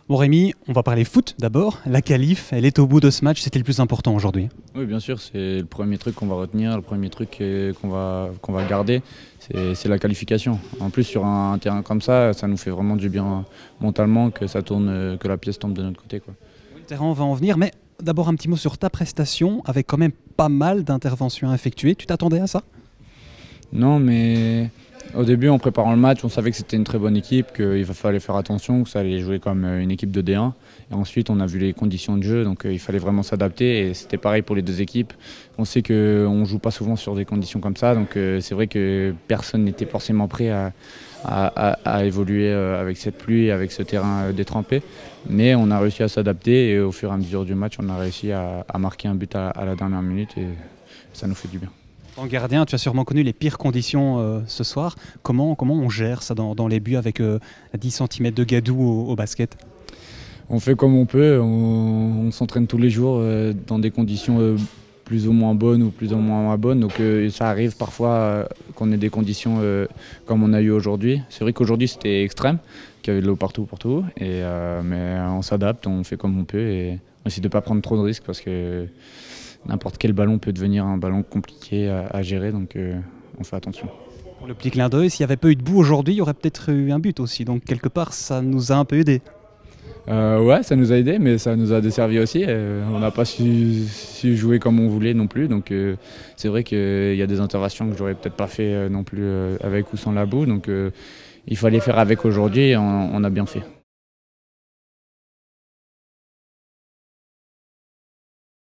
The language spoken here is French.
Bon Rémi, on va parler foot d'abord. La qualif, elle est au bout de ce match, c'était le plus important aujourd'hui. Oui, bien sûr, c'est le premier truc qu'on va retenir, le premier truc qu'on va garder, c'est la qualification. En plus, sur un terrain comme ça nous fait vraiment du bien mentalement que ça tourne, que la pièce tombe de notre côté, quoi. Le terrain, on va en venir, mais d'abord un petit mot sur ta prestation, avec quand même pas mal d'interventions effectuées. Tu t'attendais à ça? Non, mais au début, en préparant le match, on savait que c'était une très bonne équipe, qu'il fallait faire attention, que ça allait jouer comme une équipe de D1. Et ensuite, on a vu les conditions de jeu, donc il fallait vraiment s'adapter. Et c'était pareil pour les deux équipes. On sait qu'on ne joue pas souvent sur des conditions comme ça, donc c'est vrai que personne n'était forcément prêt à évoluer avec cette pluie, avec ce terrain détrempé. Mais on a réussi à s'adapter et au fur et à mesure du match, on a réussi à marquer un but à la dernière minute et ça nous fait du bien. En gardien, tu as sûrement connu les pires conditions ce soir. Comment on gère ça dans les buts avec 10 cm de gadou au basket? On fait comme on peut, on s'entraîne tous les jours dans des conditions plus ou moins bonnes ou plus ou moins bonnes. Donc ça arrive parfois qu'on ait des conditions comme on a eu aujourd'hui. C'est vrai qu'aujourd'hui c'était extrême, qu'il y avait de l'eau partout. Mais on s'adapte, on fait comme on peut et on essaie de ne pas prendre trop de risques parce que n'importe quel ballon peut devenir un ballon compliqué à gérer, donc on fait attention. Pour le petit clin d'œil, s'il n'y avait pas eu de boue aujourd'hui, il y aurait peut-être eu un but aussi. Donc quelque part, ça nous a un peu aidé. Ouais, ça nous a aidé, mais ça nous a desservi aussi. On n'a pas su jouer comme on voulait non plus. Donc c'est vrai qu'il y a des interventions que j'aurais peut-être pas fait non plus avec ou sans la boue. Donc il fallait faire avec aujourd'hui et on a bien fait.